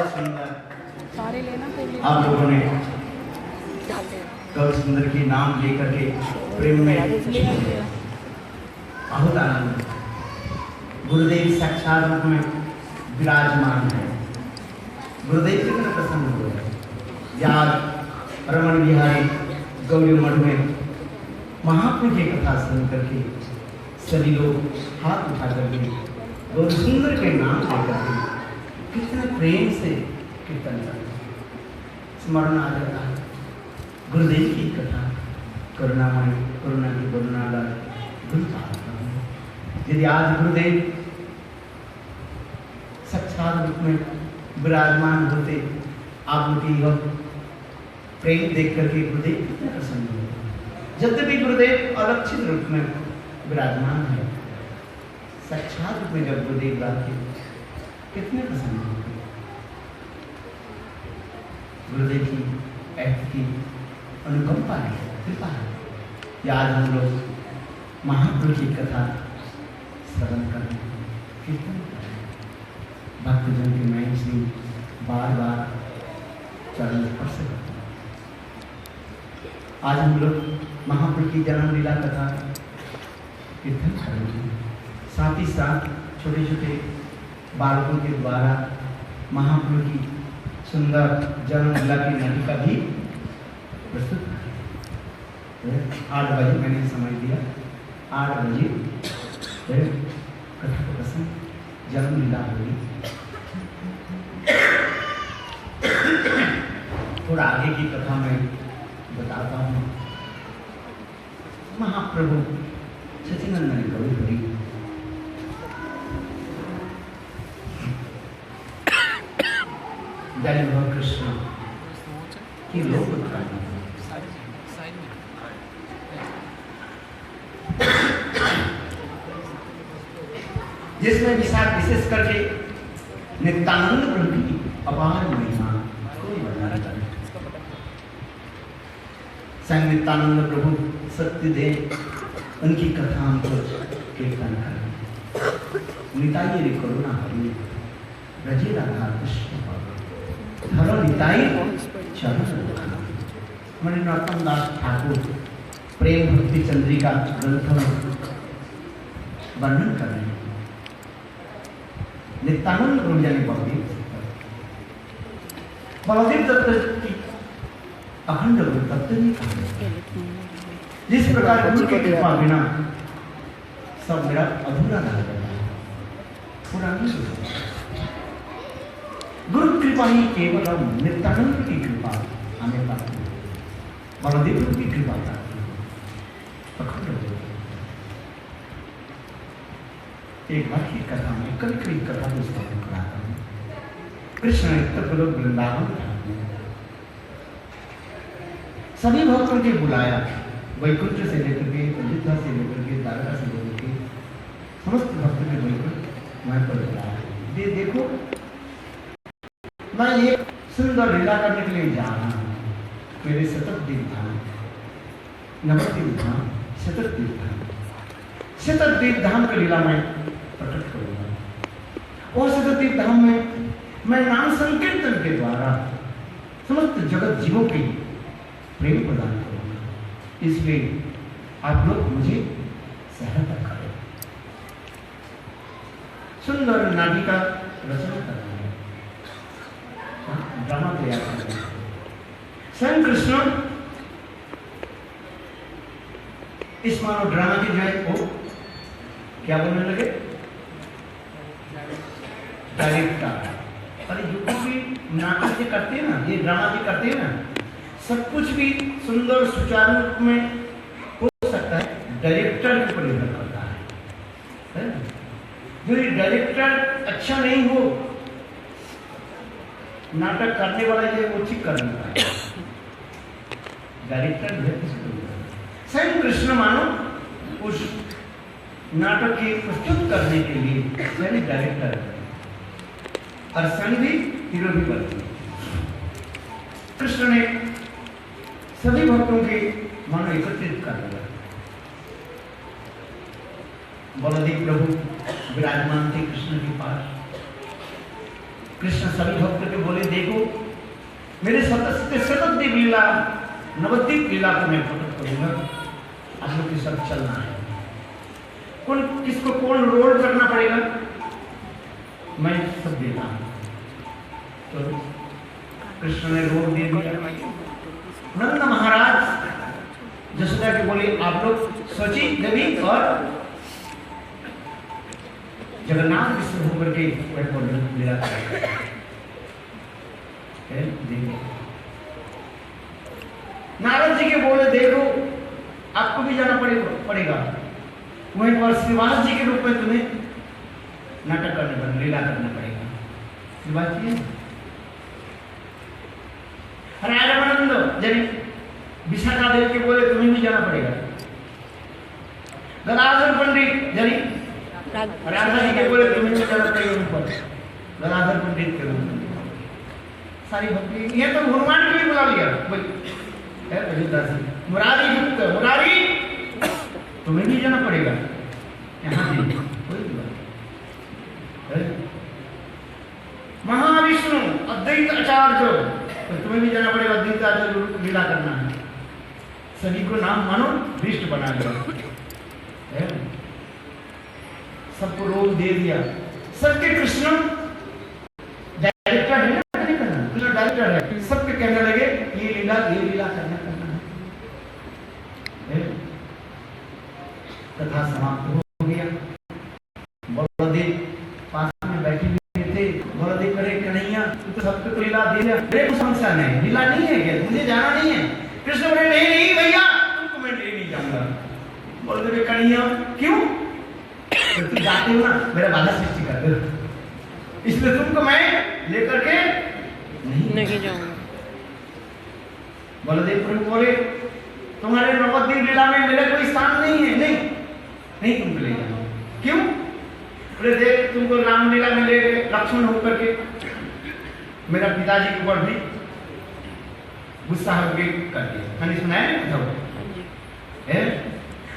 सुंदर सारे लेना आप लोगों ने गौर सुंदर के नाम लेकर के प्रेम में बहुत आनंद। गुरुदेव साक्षात रूप में विराजमान है। गुरुदेव कितने प्रसन्न हुए। याद रमन बिहारी गौरी मठ में महाप्रभु की कथा सुन करके सभी लोग हाथ उठा करके गौर सुंदर के नाम लेकर के कितने प्रेम से कीर्तन करते स्मरण आ जाता है। गुरुदेव की कथा करुणामय करुणा की करुणालय यदि आज गुरुदेव साक्षात रूप में विराजमान होते आप उनकी यह प्रेम देख करके गुरुदेव कितने प्रसन्न होते। जब भी गुरुदेव अलक्षित रूप में विराजमान है, साक्षात रूप में जब गुरुदेव आते कितने प्रसन्न होते। गुरुदेव की ऐसी की अनुकंपा है, कृपा है। आज हम लोग महाप्रभु की कथा श्रवण करें, कीर्तन करें। भक्तजन की मैं इसलिए बार बार चरण स्पर्श करता हूँ। आज हम लोग महाप्रभु की जन्म लीला कथा कीर्तन करेंगे। साथ ही साथ छोटे छोटे बालकों के द्वारा महाप्रभु की सुंदर जन्म लीला की नाटिका भी प्रस्तुत करें। 8 बजे मैंने समय दिया, 8 बजे कथा का प्रसंग जन्म लीला होगी। थोड़ा आगे की कथा में बताता हूँ। महाप्रभु सचिनंदन गौरी हरि जय भगवान कृष्ण की लोक उत्पत्ति जिसमें विशेष करके नित्यानंद प्रभु की अपार महिमा कोई बताना चाहे। संग नित्यानंद प्रभु सत्य दे उनकी कथा हमको कीर्तन करें। निताई रे करुणा हरि ब्रजे राधा कृष्ण धरो निताई चरण। हमारे नरोत्तम दास ठाकुर प्रेम भक्ति चंद्रिका ग्रंथ में वर्णन कर रहे हैं। नित्यानंद प्रभु यानी बलदेव दत्त की अखंड तत्व नहीं कहा। जिस प्रकार गुरु की कृपा बिना सब मेरा अधूरा रह जाता है, पूरा नहीं होता। गुरु कृपा ही केवल हम नित्यानंद की कृपा हमें पाती है, बलदेव की कृपा पाती है। एक बार की कथा में कभी कथा को स्मरण कराता हूँ। कृष्ण ने तब लोग वृंदावन था, सभी भक्तों के बुलाया। वैकुंठ से लेकर के अयोध्या से लेकर के द्वारका से लेकर के समस्त भक्तों के वैकुंठ वहां पर बुलाया। ये देखो मैं ये सुंदर लीला करने के लिए जा रहा हूँ। मेरे सतत तीर्थ धाम, नवतीर्थ धाम, सतत तीर्थ धाम, सतत तीर्थ धाम की लीला में प्रकट करूंगा। और सतत तीर्थ धाम में मैं नाम संकीर्तन के द्वारा समस्त जगत जीवों की प्रेम प्रदान करूंगा। इसलिए आप लोग मुझे सहायता करें। सुंदर नाटिका रचना करना है, ड्रामा तैयार करना है। स्वयं कृष्ण इस मानव ड्रामा की जो है वो क्या बोलने लगे, डायरेक्टर। अरे जो कुछ भी नाटक से करते हैं ना, ये ड्रामा से करते हैं ना, सब कुछ भी सुंदर सुचारू रूप में हो सकता है, डायरेक्टर के ऊपर निर्भर करता है। जो ये डायरेक्टर अच्छा नहीं हो, नाटक करने वाला ये वो ठीक कर नहीं पाएगा। डायरेक्टर स्वयं कृष्ण मानो उस नाटक की प्रस्तुत करने के लिए यानी डायरेक्टर और संग भी हीरो भी बनते हैं। कृष्ण ने सभी भक्तों के मन एकत्रित कर लिया। बलदेव प्रभु विराजमान थे कृष्ण के पास। कृष्ण सभी भक्तों के बोले मेरे शतद्वीप लीला नवद्वीप लीला को मैं प्रकट करूंगा। आप लोग के साथ चलना है। कौन किसको कौन रोल करना पड़ेगा, मैं सब देता हूं। तो कृष्ण ने रोल दे दिया। नंद महाराज जसोदा के बोले आप लोग सोची देवी और जगन्नाथ विष्णु होकर के लीला करेंगे। नारद जी के बोले देखो आपको भी जाना पड़ेगा वहीं पर श्रीवास जी के रूप में तुम्हें नाटक करने पड़ेगा, लीला करना पड़ेगा। श्रीवास जी रामानंद जब विशाखा देव के बोले तुम्हें भी जाना पड़ेगा। गदाधर पंडित जरी राधा जी के बोले तुम्हें भी जाना पड़ेगा ऊपर, गदाधर पंडित के रूप में सारी भक्ति। ये तो हनुमान को भी बुला लिया मुरारी युक्त मुरारी तुम्हें भी जाना पड़ेगा यहाँ भी कोई बात। महाविष्णु अद्वैत आचार्य तो तुम्हें भी जाना पड़ेगा, अद्वैत आचार्य लीला करना है। सभी को नाम मानो भ्रष्ट बना दिया, सबको रोल दे दिया। सबके कृष्ण डायरेक्टर है ना, कृष्ण डायरेक्टर है। सबके कहने लगे ये लीला करना है। कथा समाप्त हो गया। बलदेव पास में बैठे हुए थे। बलदेव करे कन्हैया तो सबको तो लीला दे दिया, कुछ समस्या नहीं, लीला नहीं है क्या, मुझे जाना नहीं है। कृष्ण बोले नहीं भैया तुमको मैं ले नहीं जाऊंगा। बलदेव कन्हैया क्यों, तो तुम जाते हो ना मेरा बाधा सृष्टि कर दो, इसलिए तुमको मैं लेकर के नहीं जाऊंगा। बलदेव प्रभु बोले तुम्हारे नवद्वीप लीला में मेरा कोई स्थान नहीं है, नहीं तुमको ले जाऊंगा। क्यों, बोले देख तुमको राम लीला में ले गए लक्ष्मण होकर के, मेरा पिताजी के ऊपर भी गुस्सा होकर कर दिया। मैंने सुना है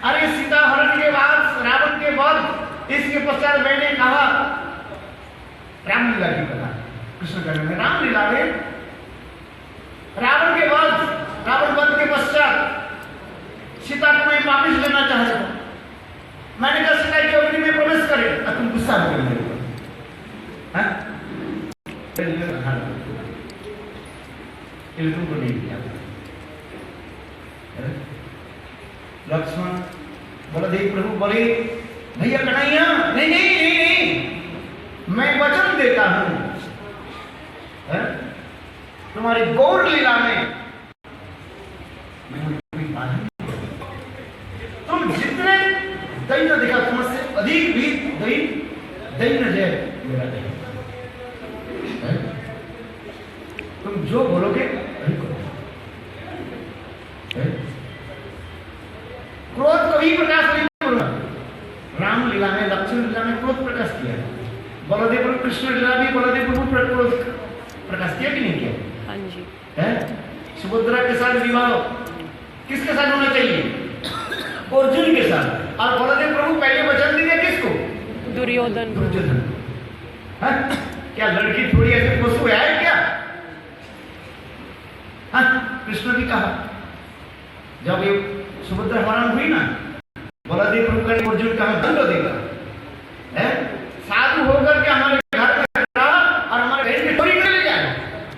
अरे सीता हरण के बाद रावण के बाद इसके पश्चात मैंने कहा रामलीला की कथा कृष्ण कहने में, रामलीला में रावण के बाद रावण वध के पश्चात सीता को मैं वापिस लेना चाहता हूं। मैंने कहा सीता की अग्नि में प्रवेश करे, अब तुम गुस्सा हो गए मेरे ऊपर, तुमको नहीं दिया। लक्ष्मण बलदेव प्रभु बोले भैया कन्हैया नहीं, मैं वचन देता हूं तुम्हारी गौर लीला में तुम जितने दैन्य देखा तुमसे अधिक भी दैन्य जय मेरा दैन्य। तुम जो बोलोगे वही करो। क्रोध कभी प्रकाश नहीं करूंगा। राम लीला में लक्ष्मण लीला में क्रोध प्रकाश किया, बलदेव कृष्ण लीला भी बलदेव क्रोध प्रकाश किया कि नहीं किया? हाँ जी। सुभद्रा के साथ विवाह किसके साथ होना चाहिए? अर्जुन के साथ। और बलदेव प्रभु पहले वचन दिए किसको? दुर्योधन। क्या लड़की थोड़ी ऐसे पशु है क्या? कृष्ण भी कहा जब ये सुभद्रा हरण हुई ना, बलदेव प्रभु का अर्जुन कहा दंड देगा, साधु होकर के हमारे घर में और हमारे बहन की चोरी कर ले जाएगा,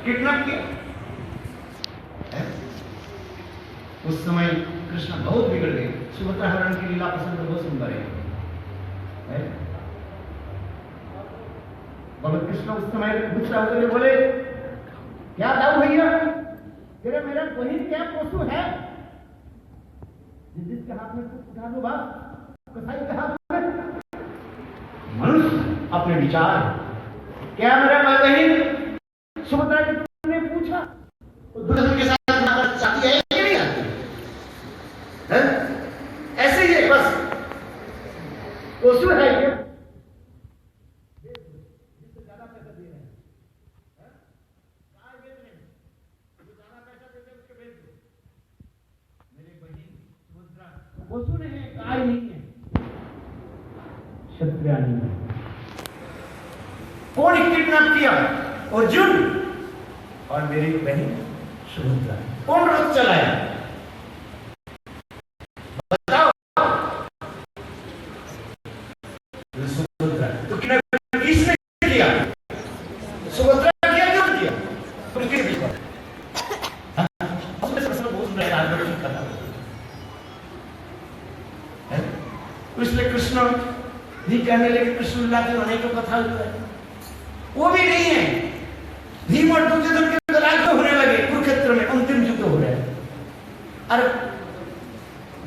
किडनैप किया। उस समय कृष्ण बहुत बिगड़ गए। सुभद्रा हरण की लीला पसंद बहुत सुंदर है। भगवान कृष्ण उस समय गुस्सा होकर बोले क्या दाऊ भैया, तेरे मेरा बहन क्या पशु है जिसके हाथ में उठा दो बात, कसाई के हाथ में। मनुष्य अपने विचार, क्या मेरा बहन सुभद्रा ने पूछा दुर्योधन के साथ चाहती है कि नहीं आती है? ऐसे ही है बस, पशु है क्या? वसु नहीं है, गाय नहीं है, क्षत्रियानी है। कौन किडनैप किया? अर्जुन। और मेरी बहन सुभद्रा। कौन रथ चलाया बताओ? सुभद्रा। तो किसने किया? सुभद्रा किया क्यों किया? उनके भी इसलिए कृष्ण भी कहने लगे, कृष्ण लाते होने को कथा होता है, वो भी नहीं है। भीम और दुर्योधन के लड़ाई होने लगे कुरुक्षेत्र में, अंतिम युद्ध हो रहा है। अरे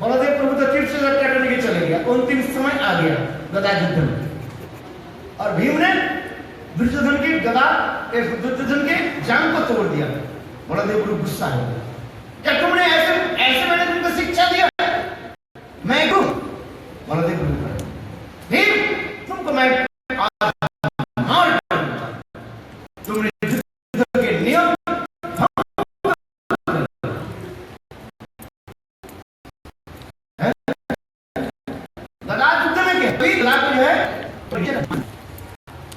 बलदेव प्रभु तो तीर से लड़ाई करने के चले गया, अंतिम समय आ गया गदा युद्ध में, और भीम ने दुर्योधन की गदा, दुर्योधन के जांग को तोड़ दिया। बलदेव प्रभु गुस्सा हो गया, क्या तुमने ऐसे मैंने तुमको शिक्षा दिया? मैं क्यों? बलदेव प्रभु भीम तुमको मैं मार दूंगा, तुमने युद्ध के नियम गदा युद्ध में क्या गदा जो है